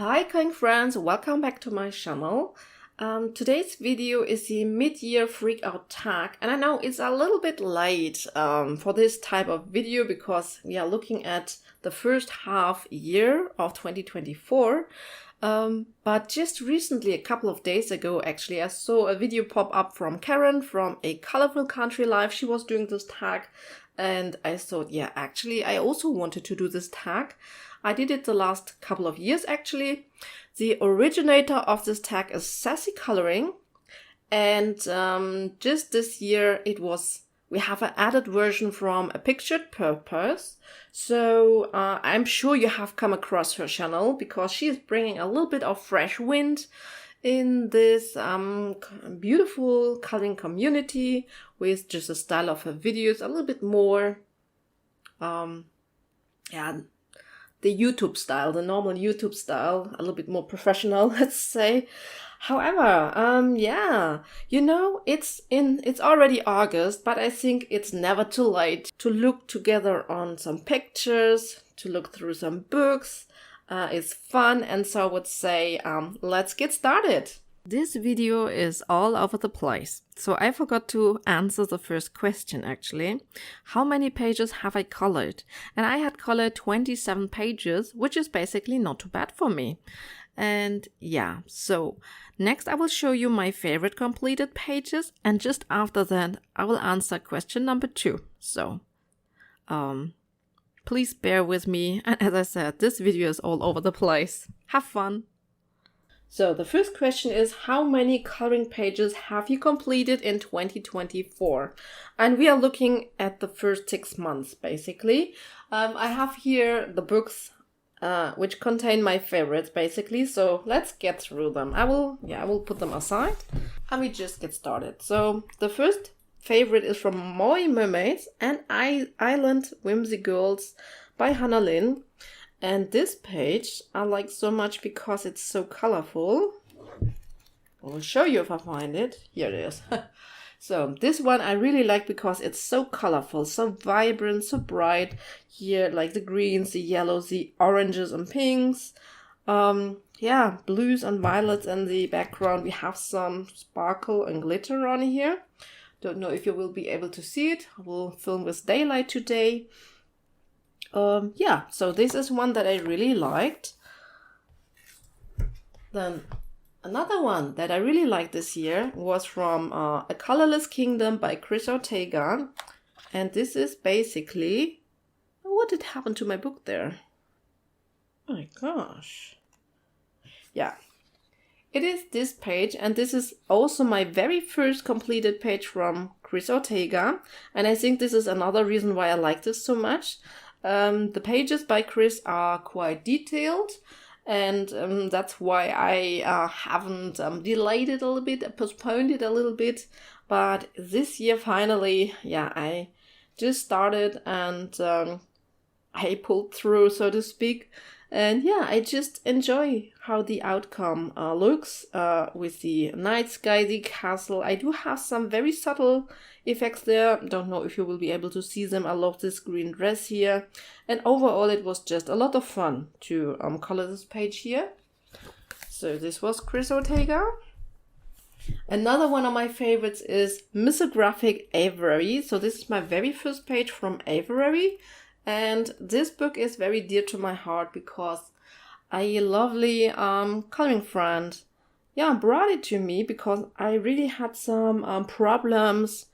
Hi kind friends, welcome back to my channel. Today's video is the mid-year freak out tag, and I know it's a little bit late for this type of video because we are looking at the first half year of 2024. But just recently, a couple of days ago actually, I saw a video pop up from Karen from A Colorful Country Life. She was doing this tag and I thought, yeah, actually I also wanted to do this tag. I did it the last couple of years actually. The originator of this tag is Sassy Coloring, and just this year we have an added version from A Pictured Purpose. So I'm sure you have come across her channel because she is bringing a little bit of fresh wind in this beautiful coloring community with just a style of her videos a little bit more the YouTube style, the normal YouTube style, a little bit more professional, let's say. However, it's already August, but I think it's never too late to look together on some pictures, to look through some books. It's fun, and so I would say, let's get started. This video is all over the place, so I forgot to answer the first question actually. How many pages have I colored? And I had colored 27 pages, which is basically not too bad for me. And yeah, so next I will show you my favorite completed pages, and just after that I will answer question number 2. So, please bear with me, and as I said, this video is all over the place. Have fun! So the first question is, how many coloring pages have you completed in 2024? And we are looking at the first 6 months, basically. I have here the books which contain my favorites, basically. So let's get through them. I will put them aside and we just get started. So the first favorite is from Moe Mermaids and Island Whimsy Girls by Hannah Lynn. And this page I like so much because it's so colorful. I will show you if I find it. Here it is. So this one I really like because it's so colorful, so vibrant, so bright. Here, like the greens, the yellows, the oranges and pinks. Blues and violets in the background. We have some sparkle and glitter on here. Don't know if you will be able to see it. I will film with daylight today. So this is one that I really liked. Then another one that I really liked this year was from A Colorless Kingdom by Chris Ortega. And this is basically... What did happen to my book there? Oh my gosh. Yeah. It is this page, and this is also my very first completed page from Chris Ortega. And I think this is another reason why I like this so much. The pages by Chris are quite detailed, and that's why I haven't delayed it a little bit, postponed it a little bit. But this year, finally, I just started and I pulled through, so to speak. And I just enjoy how the outcome looks with the night sky, the castle. I do have some very subtle effects there. Don't know if you will be able to see them. I love this green dress here. And overall, it was just a lot of fun to color this page here. So this was Chris Ortega. Another one of my favorites is Misographic Avery. So this is my very first page from Avery. And this book is very dear to my heart because a lovely coloring friend brought it to me because I really had some problems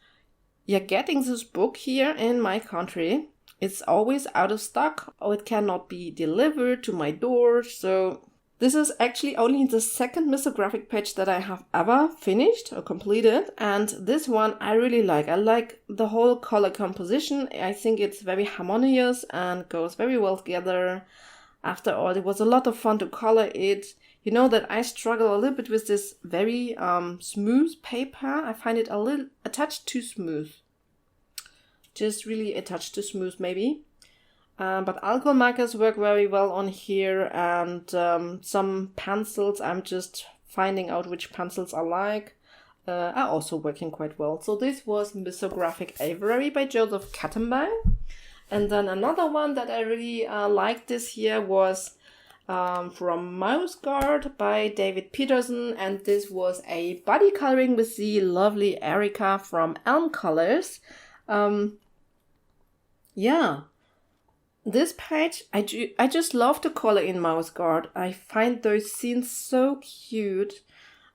getting this book here in my country. It's always out of stock or it cannot be delivered to my door. So this is actually only the second misographic page that I have ever finished or completed. And this one I really like. I like the whole color composition. I think it's very harmonious and goes very well together. After all, it was a lot of fun to color it. You know that I struggle a little bit with this very smooth paper. I find it a touch too smooth. Just really a touch too smooth maybe. But alcohol markers work very well on here, and some pencils, I'm just finding out which pencils I like, are also working quite well. So this was Misographic Avery by Joseph Kattenbach. And then another one that I really liked this year was from Mouse Guard by David Peterson, and this was a body coloring with the lovely Erica from Elmcolors. Yeah, this page, I just love to color in Mouse Guard. I find those scenes so cute.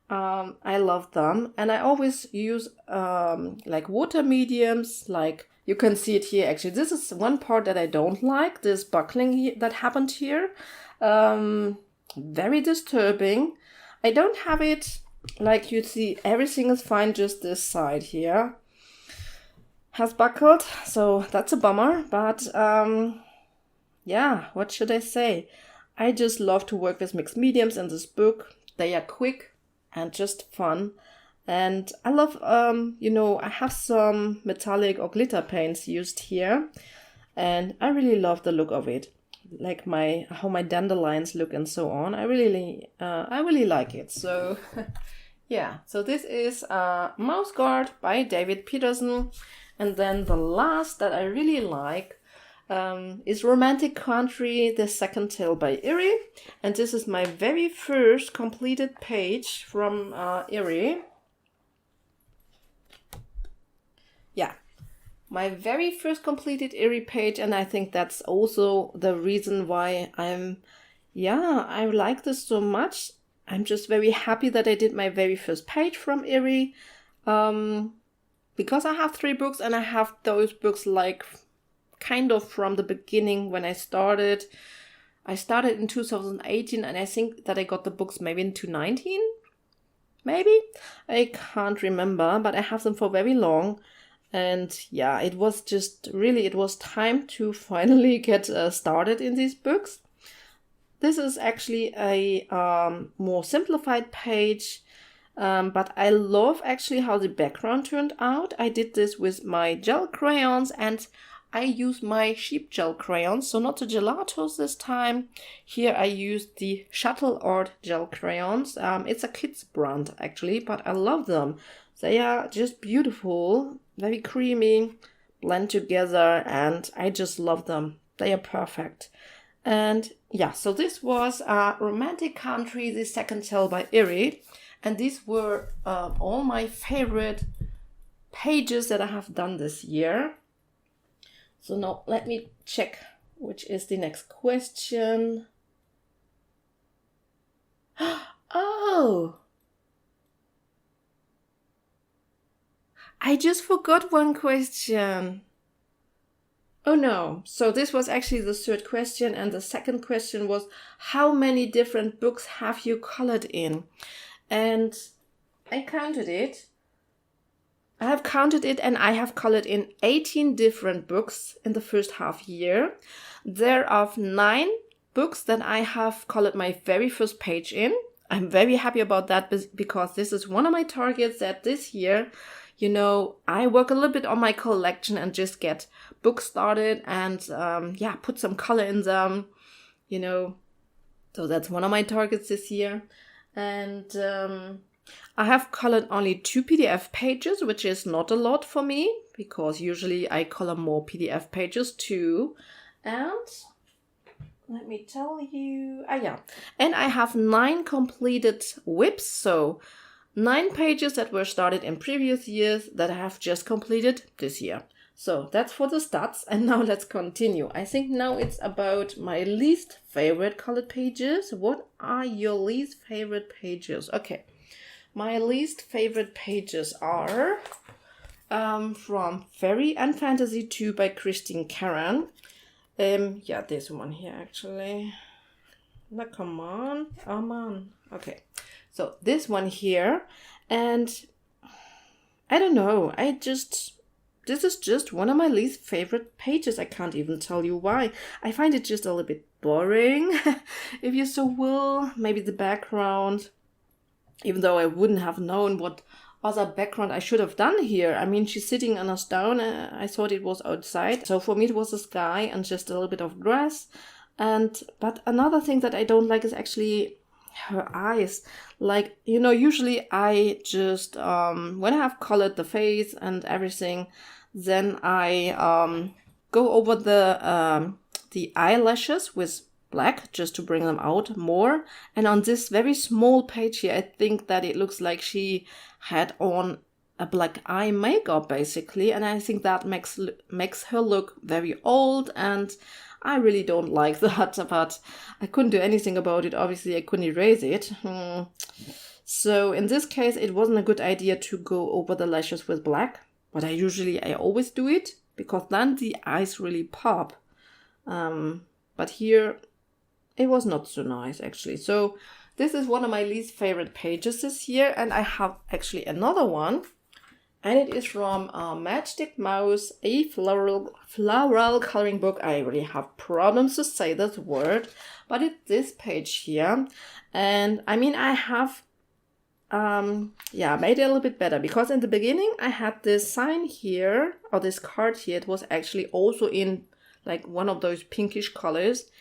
I love them, and I always use like water mediums. Like you can see it here. Actually, this is one part that I don't like. This buckling that happened here, very disturbing. I don't have it like you see. Everything is fine. Just this side here has buckled, so that's a bummer. But yeah, what should I say? I just love to work with mixed mediums in this book. They are quick and just fun. And I love, I have some metallic or glitter paints used here. And I really love the look of it. Like how my dandelions look and so on. I really like it. So yeah, so this is Mouse Guard by David Peterson. And then the last that I really like is Romantic Country, the Second Tale by Erie. And this is my very first completed page from Erie. Yeah, my very first completed Erie page, and I think that's also the reason why I like this so much. I'm just very happy that I did my very first page from Erie. Because I have 3 books and I have those books like kind of from the beginning when I started. I started in 2018 and I think that I got the books maybe in 2019. Maybe? I can't remember, but I have them for very long. And yeah, it was time to finally get started in these books. This is actually a more simplified page. But I love actually how the background turned out. I did this with my gel crayons and I used my sheep gel crayons, so not the gelatos this time. Here I used the Shuttle Art gel crayons. It's a kid's brand actually, but I love them. They are just beautiful, very creamy, blend together, and I just love them. They are perfect. And yeah, so this was Romantic Country, the Second Tale by Erie. And these were all my favorite pages that I have done this year. So now let me check which is the next question. Oh! I just forgot one question. Oh no. So this was actually the third question, and the second question was, how many different books have you colored in? And I counted it. I have counted it and I have colored in 18 different books in the first half year. There are 9 books that I have colored my very first page in. I'm very happy about that because this is one of my targets that this year, I work a little bit on my collection and just get books started and put some color in them, So that's one of my targets this year. And I have colored only 2 PDF pages, which is not a lot for me because usually I color more PDF pages too. And let me tell you, and I have 9 completed whips, so 9 pages that were started in previous years that I have just completed this year. So that's for the stats, and now let's continue. I think now it's about my least favorite colored pages. What are your least favorite pages? Okay, my least favorite pages are from Fairy and Fantasy 2 by Christine Caron. This one here actually. No, come on. Oh man. Okay, so this one here, and I don't know. This is just one of my least favorite pages. I can't even tell you why. I find it just a little bit boring, if you so will. Maybe the background, even though I wouldn't have known what other background I should have done here. I mean, she's sitting on a stone. I thought it was outside. So for me, it was the sky and just a little bit of grass. But another thing that I don't like is actually her eyes. Like, usually I just, when I have colored the face and everything, then I go over the eyelashes with black just to bring them out more. And on this very small page here, I think that it looks like she had on a black eye makeup basically, and I think that makes her look very old, and I really don't like that, but I couldn't do anything about it. Obviously, I couldn't erase it. So in this case, it wasn't a good idea to go over the lashes with black, but I always do it because then the eyes really pop. But here it was not so nice actually. So this is one of my least favorite pages this year, and I have actually another one. And it is from Magic Mouse, a floral coloring book. I really have problems to say this word, but it's this page here. And I mean, I have, made it a little bit better, because in the beginning I had this sign here, or this card here. It was actually also in like one of those pinkish colors.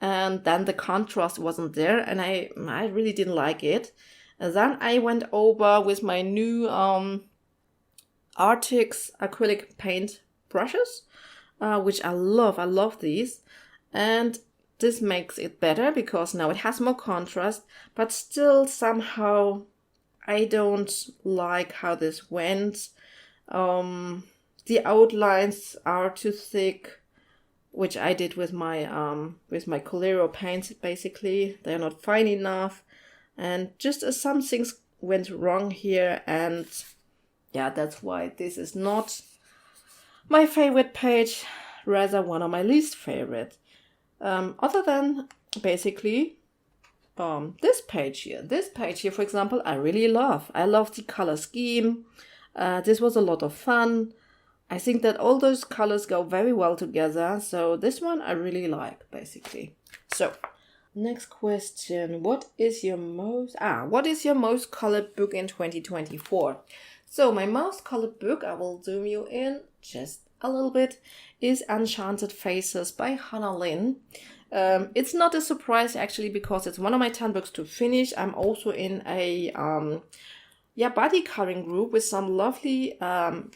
And then the contrast wasn't there, and I really didn't like it. And then I went over with my new, Arctic's acrylic paint brushes, which I love. I love these, and this makes it better because now it has more contrast, but still somehow I don't like how this went. The outlines are too thick, which I did with my Colero paints. Basically, they're not fine enough, and just some things went wrong here, and yeah, that's why this is not my favorite page, rather one of my least favorite. Other than basically this page here. This page here, for example, I really love. I love the color scheme. This was a lot of fun. I think that all those colors go very well together. So this one I really like, basically. So next question. What is your most colored book in 2024? So my most colored book, I will zoom you in just a little bit, is Enchanted Faces by Hannah Lynn. It's not a surprise actually, because it's one of my 10 books to finish. I'm also in a buddy coloring group with some lovely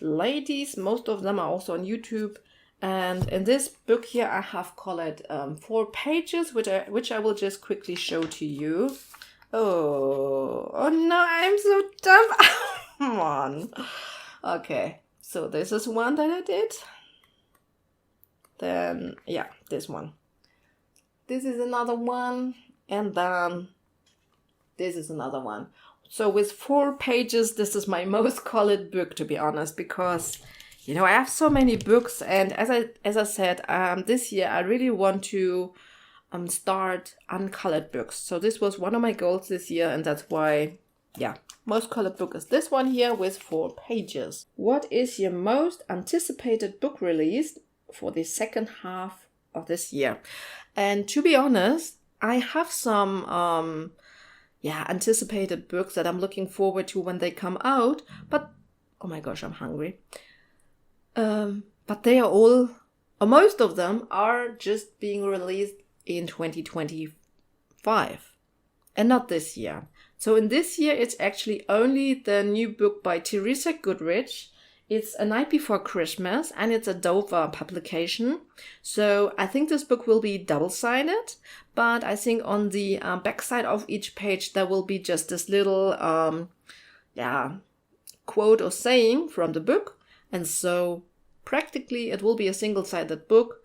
ladies. Most of them are also on YouTube. And in this book here, I have colored 4 pages, which I will just quickly show to you. Oh no, I'm so dumb. Come on. Okay, so this is one that I did. Then, yeah, this one. This is another one. And then this is another one. So with 4 pages, this is my most colored book, to be honest, because, you know, I have so many books. And as I said, this year I really want to start uncolored books. So this was one of my goals this year, and that's why, yeah, most colored book is this one here with 4 pages. What is your most anticipated book release for the second half of this year? And to be honest, I have some anticipated books that I'm looking forward to when they come out, but oh my gosh, I'm hungry. But they are all, or most of them are just being released in 2025 and not this year. So in this year, it's actually only the new book by Teresa Goodrich. It's A Night Before Christmas, and it's a Dover publication. So I think this book will be double-sided, but I think on the backside of each page, there will be just this little quote or saying from the book. And so practically it will be a single-sided book.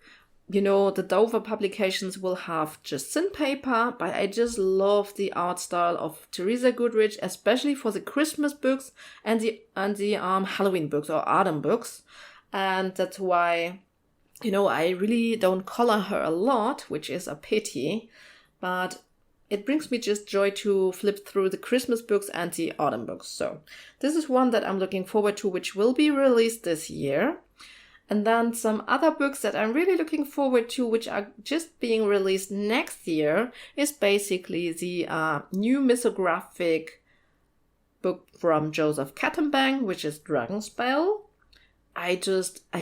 You know, the Dover publications will have just thin paper, but I just love the art style of Teresa Goodrich, especially for the Christmas books and the Halloween books or autumn books. And that's why, you know, I really don't color her a lot, which is a pity, but it brings me just joy to flip through the Christmas books and the autumn books. So this is one that I'm looking forward to, which will be released this year. And then some other books that I'm really looking forward to, which are just being released next year, is basically the new mythographic book from Joseph Kattenbang, which is Dragonspell. I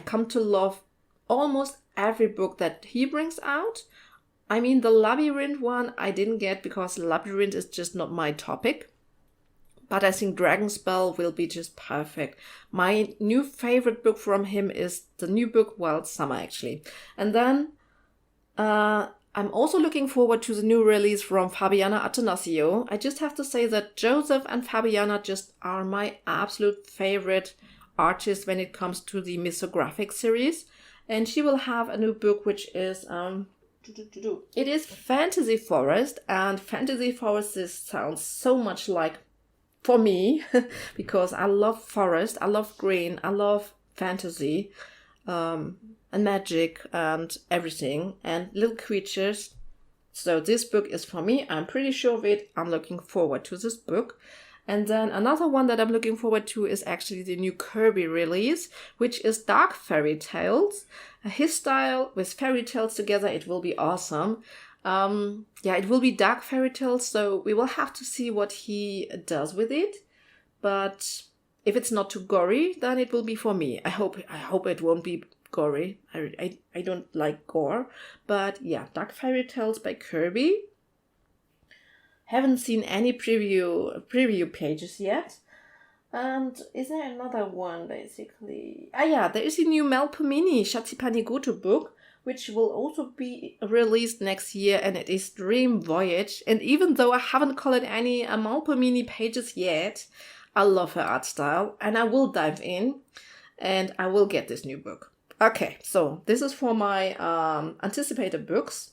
come to love almost every book that he brings out. I mean, the Labyrinth one I didn't get because Labyrinth is just not my topic. But I think Dragonspell will be just perfect. My new favorite book from him is the new book, Wild Summer, actually. And then I I'm also looking forward to the new release from Fabiana Attanasio. I just have to say that Joseph and Fabiana just are my absolute favorite artists when it comes to the Misographic series. And she will have a new book which is... It is Fantasy Forest, and Fantasy Forest sounds so much like, for me, because I love forest, I love green, I love fantasy, and magic and everything, and little creatures. So this book is for me. I'm pretty sure of it. I'm looking forward to this book. And then another one that I'm looking forward to is actually the new Kirby release, which is Dark Fairy Tales. His style with fairy tales together, it will be awesome. It will be Dark Fairy Tales, so we will have to see what he does with it. But if it's not too gory, then it will be for me. I hope it won't be gory. I don't like gore. But yeah, Dark Fairy Tales by Kirby. Haven't seen any preview pages yet. And is there another one, basically? There is a new Melpomene Shatsipanigoto book, which will also be released next year, and it is Dream Voyage. And even though I haven't colored any Melpomene pages yet, I love her art style, and I will dive in, and I will get this new book. Okay, so this is for my anticipated books.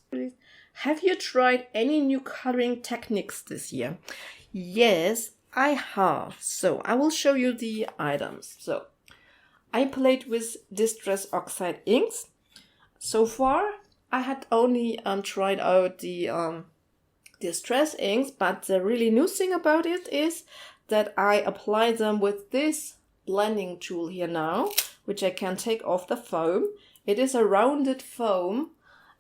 Have you tried any new coloring techniques this year? Yes, I have. So I will show you the items. So I played with Distress Oxide inks. So far, I had only tried out the Distress inks, but the really new thing about it is that I apply them with this blending tool here now, which I can take off the foam. It is a rounded foam.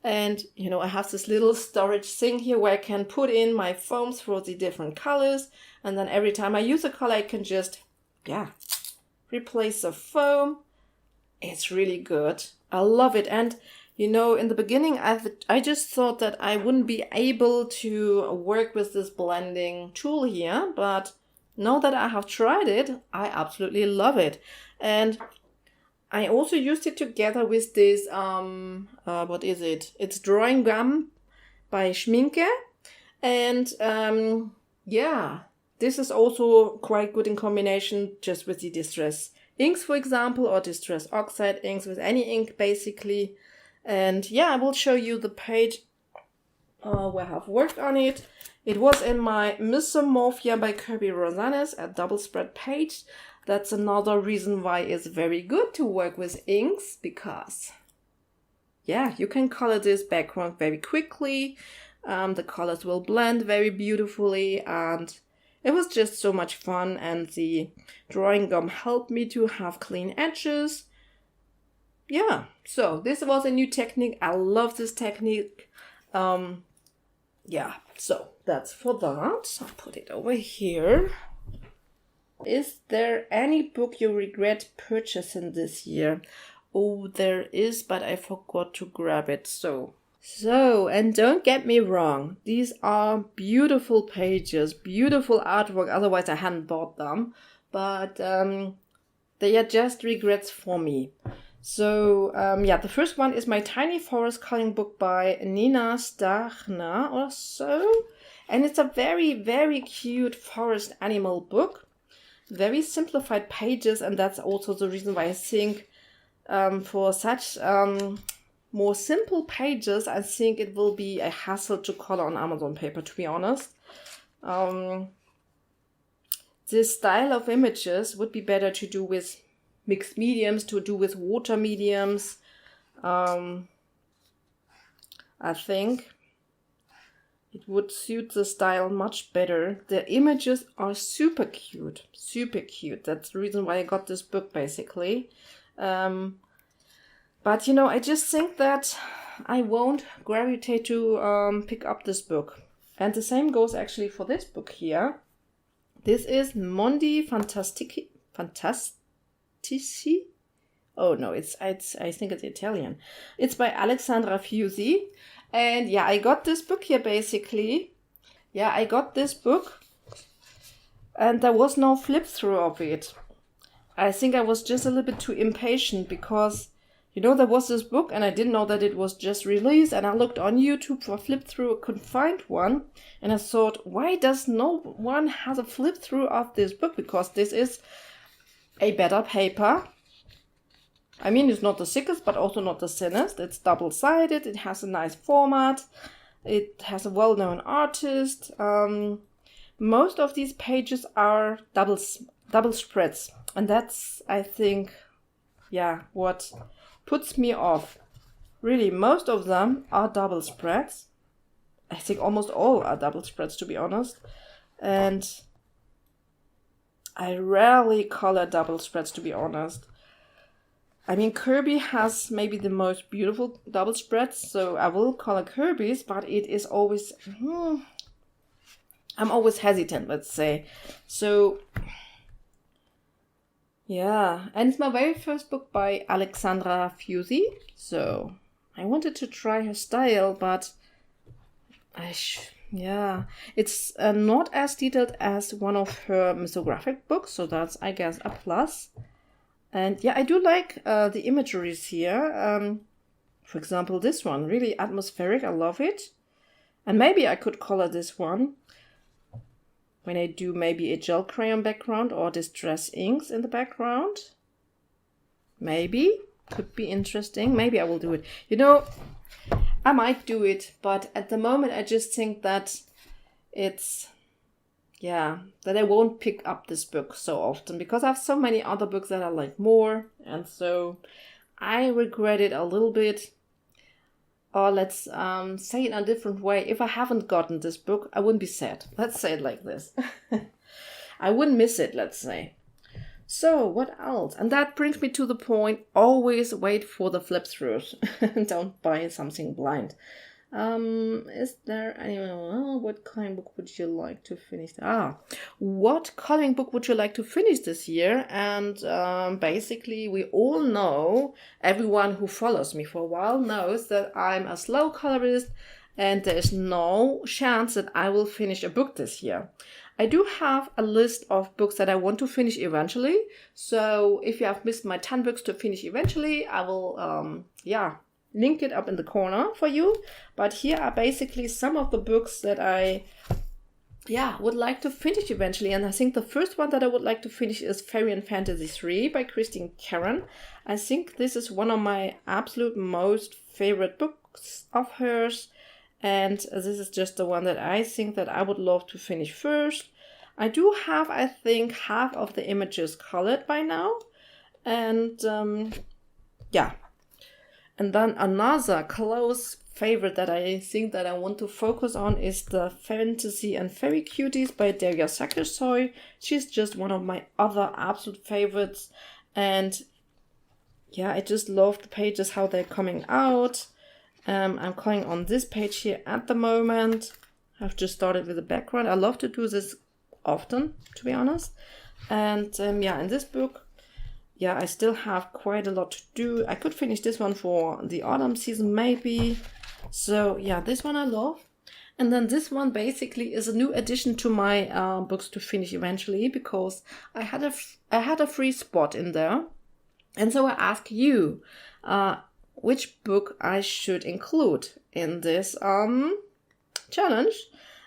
And, I have this little storage thing here where I can put in my foams for the different colors. And then every time I use a color, I can just, replace the foam. It's really good. I love it. And, in the beginning, I just thought that I wouldn't be able to work with this blending tool here. But now that I have tried it, I absolutely love it. And I also used it together with this, what is it? It's Drawing Gum by Schminke. And, this is also quite good in combination just with the Distress inks, for example, or Distress Oxide inks, with any ink, basically. And, I will show you the page where I have worked on it. It was in my Mesomorphia by Kirby Rosanes, a double spread page. That's another reason why it's very good to work with inks, because, you can color this background very quickly. The colors will blend very beautifully, and it was just so much fun. And the drawing gum helped me to have clean edges. So this was a new technique. I love this technique. So that's for that. I'll put it over here. Is there any book you regret purchasing this year? Oh, there is, but I forgot to grab it. So, and don't get me wrong. These are beautiful pages, beautiful artwork. Otherwise, I hadn't bought them. But they are just regrets for me. So, the first one is my Tiny Forest coloring book by Nina Stachner or so. And it's a very, very cute forest animal book. Very simplified pages, and that's also the reason why I think for such more simple pages, I think it will be a hassle to color on Amazon paper, to be honest. This style of images would be better to do with mixed mediums, to do with water mediums. I think it would suit the style much better. The images are super cute, super cute. That's the reason why I got this book, basically. But, I just think that I won't gravitate to pick up this book. And the same goes actually for this book here. This is Mondi Fantastici. Oh no, I think it's Italian. It's by Alexandra Fusi. And I got this book here basically. I got this book and there was no flip through of it. I think I was just a little bit too impatient because, You know, there was this book and I didn't know that it was just released, and I looked on YouTube for a flip through, I couldn't find one, and I thought, why does no one have a flip through of this book? Because this is a better paper. I mean, it's not the thickest, but also not the thinnest. It's double-sided, it has a nice format, it has a well-known artist. Most of these pages are double spreads, and that's, I think, yeah, what puts me off. Really, most of them are double spreads. I think almost all are double spreads, to be honest. And I rarely color double spreads, to be honest. I mean, Kirby has maybe the most beautiful double spreads, so I will color Kirby's, but it is always... I'm always hesitant, let's say. So... yeah, and it's my very first book by Alexandra Fusey, so I wanted to try her style, but yeah, it's not as detailed as one of her misographic books, so that's, I guess, a plus. And yeah, I do like the imageries here. For example, this one, really atmospheric, I love it. And maybe I could color this one when I do maybe a gel crayon background or distress inks in the background. Maybe. Could be interesting. Maybe I will do it. You know, I might do it, but at the moment I just think that it's... yeah, that I won't pick up this book so often because I have so many other books that I like more, and so I regret it a little bit. Or let's say it in a different way. If I haven't gotten this book, I wouldn't be sad. Let's say it like this. I wouldn't miss it, let's say. So, what else? And that brings me to the point, always wait for the flip-throughs. Don't buy something blind. Is there anyone? What coloring book would you like to finish? What coloring book would you like to finish this year? And basically, we all know, everyone who follows me for a while knows that I'm a slow colorist, and there is no chance that I will finish a book this year. I do have a list of books that I want to finish eventually. So if you have missed my 10 books to finish eventually, I will, link it up in the corner for you. But here are basically some of the books that I would like to finish eventually. And I think the first one that I would like to finish is Fairy and Fantasy 3 by Christine Caron. I think this is one of my absolute most favorite books of hers. And this is just the one that I think that I would love to finish first. I do have, I think, half of the images colored by now. And And then another close favorite that I think that I want to focus on is the Fantasy and Fairy Cuties by Daria Sakersoy. She's just one of my other absolute favorites. And yeah, I just love the pages, how they're coming out. I'm calling on this page here at the moment. I've just started with the background. I love to do this often, to be honest. And in this book, I still have quite a lot to do. I could finish this one for the autumn season, maybe. So yeah, this one I love. And then this one basically is a new addition to my books to finish eventually, because I had a free spot in there. And so I ask you, which book I should include in this challenge.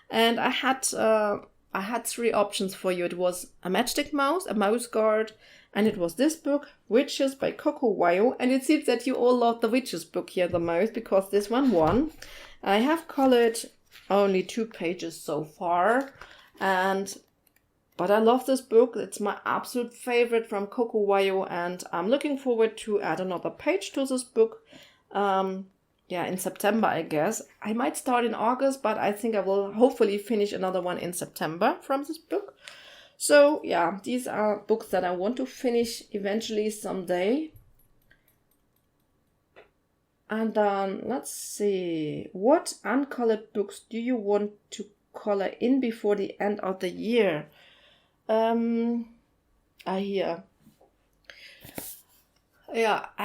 And I had 3 options for you. It was a Matchstick Mouse, a Mouse Guard, and it was this book, Witches by Coco Wayo. And it seems that you all love the Witches book here the most, because this one won. I have colored only 2 pages so far, but I love this book. It's my absolute favorite from Coco Wayo, and I'm looking forward to add another page to this book. In September, I guess. I might start in August, but I think I will hopefully finish another one in September from this book. So yeah, these are books that I want to finish eventually someday. And then let's see, what uncolored books do you want to color in before the end of the year? I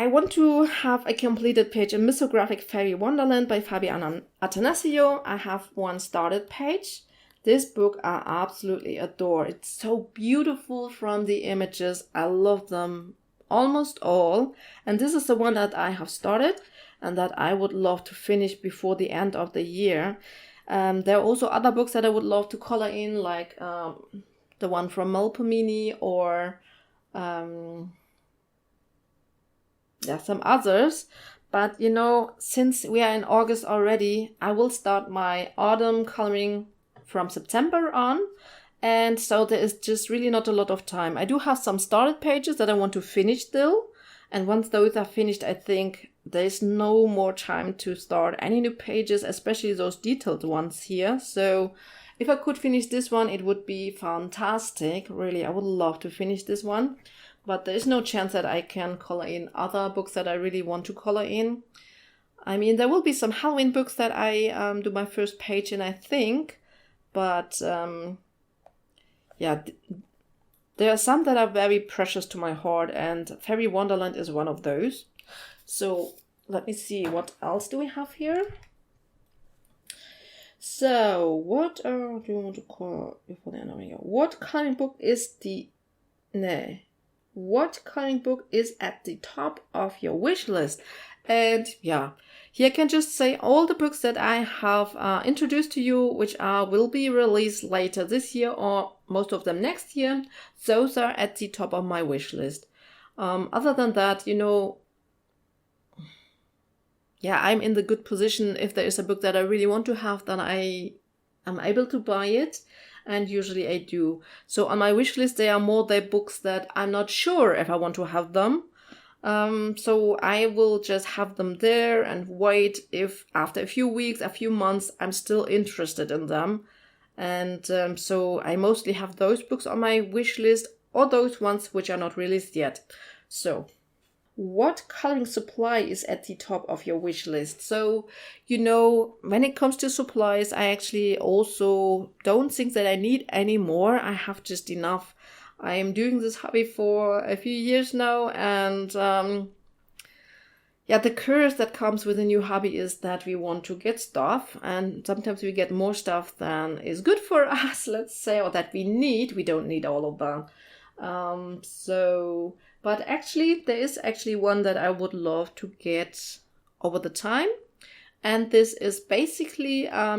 want to have a completed page in Misographic Fairy Wonderland by Fabiana Atanasio. I have one started page. This book I absolutely adore. It's so beautiful from the images. I love them almost all. And this is the one that I have started and that I would love to finish before the end of the year. There are also other books that I would love to color in, like the one from Melpomene or some others. But you know, since we are in August already, I will start my autumn coloring from September on. And so there is just really not a lot of time. I do have some started pages that I want to finish still. And once those are finished, I think there's no more time to start any new pages, especially those detailed ones here. So if I could finish this one, it would be fantastic. Really, I would love to finish this one. But there is no chance that I can color in other books that I really want to color in. I mean, there will be some Halloween books that I do my first page in, I think. But there are some that are very precious to my heart, and Fairy Wonderland is one of those. So let me see, what else do we have here? So what do you want to call before the end of the year? What coloring book is What coloring book is at the top of your wish list? And yeah, here I can just say all the books that I have introduced to you, which will be released later this year or most of them next year. Those are at the top of my wish list. Other than that, you know, yeah, I'm in the good position. If there is a book that I really want to have, then I am able to buy it. And usually I do. So on my wish list, there are more the books that I'm not sure if I want to have them. So I will just have them there and wait if after a few weeks, a few months, I'm still interested in them. And so I mostly have those books on my wish list or those ones which are not released yet. So what coloring supply is at the top of your wish list? So, you know, when it comes to supplies, I actually also don't think that I need any more. I have just enough. I am doing this hobby for a few years now, and the curse that comes with a new hobby is that we want to get stuff, and sometimes we get more stuff than is good for us, let's say, or that we need. We don't need all of that. But actually, there is actually one that I would love to get over the time. And this is basically, I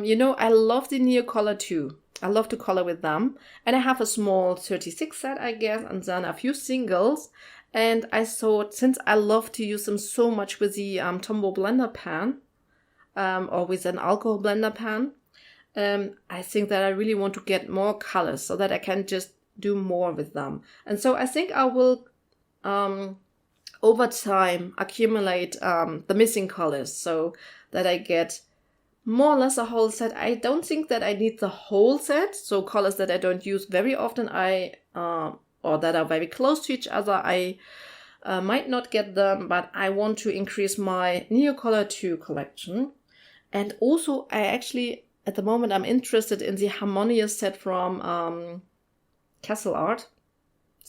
love the Neocolor too. I love to color with them. And I have a small 36 set, I guess, and then a few singles. And I thought, since I love to use them so much with the Tombow blender pan, or with an alcohol blender pan, I think that I really want to get more colors so that I can just do more with them. And so I think I will over time accumulate the missing colors so that I get more or less a whole set. I don't think that I need the whole set, so colors that I don't use very often or that are very close to each other, I might not get them, but I want to increase my Neocolor 2 collection. And also I actually, at the moment, I'm interested in the Harmonious set from Castle Art.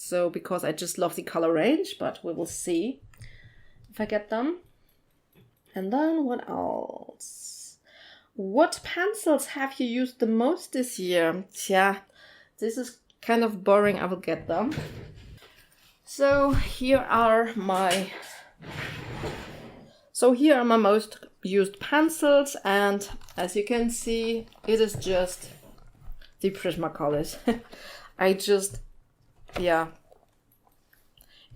So, because I just love the color range, but we will see if I get them. And then what else? What pencils have you used the most this year? Tja, this is kind of boring. I will get them. So here are my most used pencils, and as you can see, it is just the Prismacolors.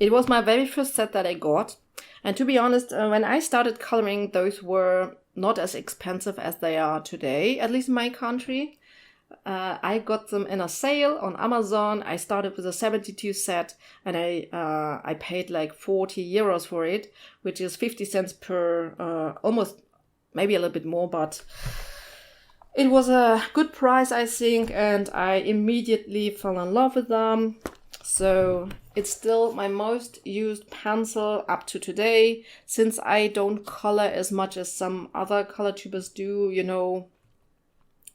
It was my very first set that I got. And to be honest, when I started coloring, those were not as expensive as they are today, at least in my country. I got them in a sale on Amazon. I started with a 72 set, and I paid like 40 euros for it, which is 50 cents per, almost, maybe a little bit more, but it was a good price, I think, and I immediately fell in love with them. So it's still my most used pencil up to today. Since I don't color as much as some other color tubers do, you know,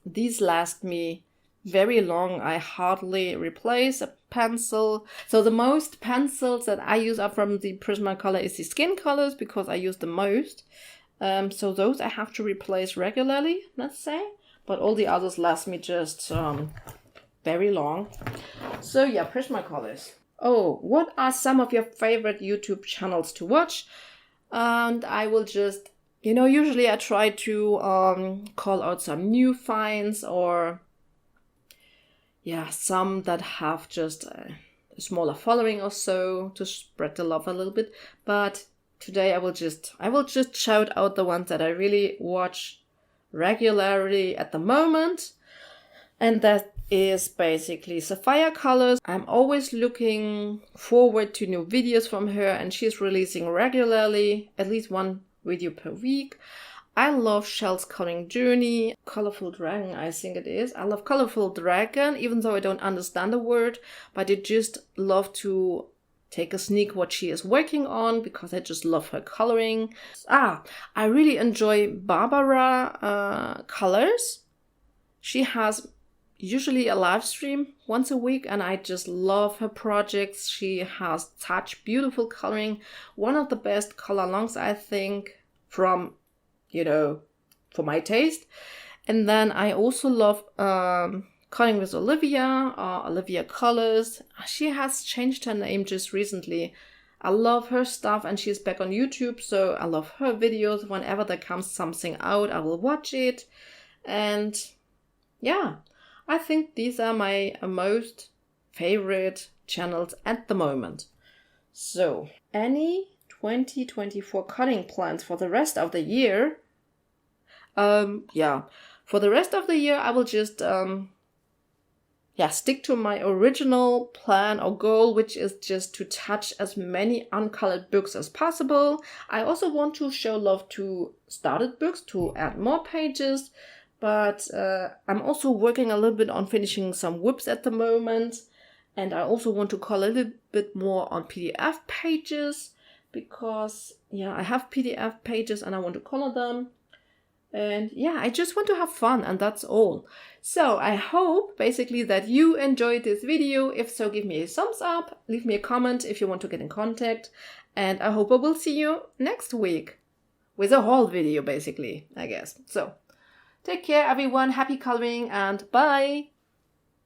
these last me very long. I hardly replace a pencil. So the most pencils that I use are from the Prismacolor is the Skin Colors, because I use the most. So those I have to replace regularly, let's say. But all the others last me just very long. So yeah, Prismacolors. oh, what are some of your favorite YouTube channels to watch? And I will just, usually I try to call out some new finds or, some that have just a smaller following or so to spread the love a little bit. But today I will just shout out the ones that I really watch regularly at the moment. And that is basically Sapphire Colors. I'm always looking forward to new videos from her, and she's releasing regularly, at least one video per week. I love Shell's Coloring Journey, Colorful Dragon, I think it is. I love Colorful Dragon, even though I don't understand the word, but I just love to take a sneak what she is working on because I just love her coloring. I really enjoy Barbara Colors. She has usually a live stream once a week, and I just love her projects. She has such beautiful coloring. One of the best color alongs, I think, from, for my taste. And then I also love Coloring with Olivia, Olivia Colors. She has changed her name just recently. I love her stuff, and she's back on YouTube, so I love her videos. Whenever there comes something out, I will watch it. And yeah, I think these are my most favorite channels at the moment. So, any 2024 cutting plans for the rest of the year? For the rest of the year, I will just stick to my original plan or goal, which is just to touch as many uncolored books as possible. I also want to show love to started books to add more pages. But I'm also working a little bit on finishing some whips at the moment. And I also want to color a little bit more on PDF pages because, I have PDF pages and I want to color them. And I just want to have fun, and that's all. So I hope basically that you enjoyed this video. If so, give me a thumbs up, leave me a comment if you want to get in contact. And I hope I will see you next week with a haul video, basically, I guess. So take care, everyone. Happy coloring, and bye!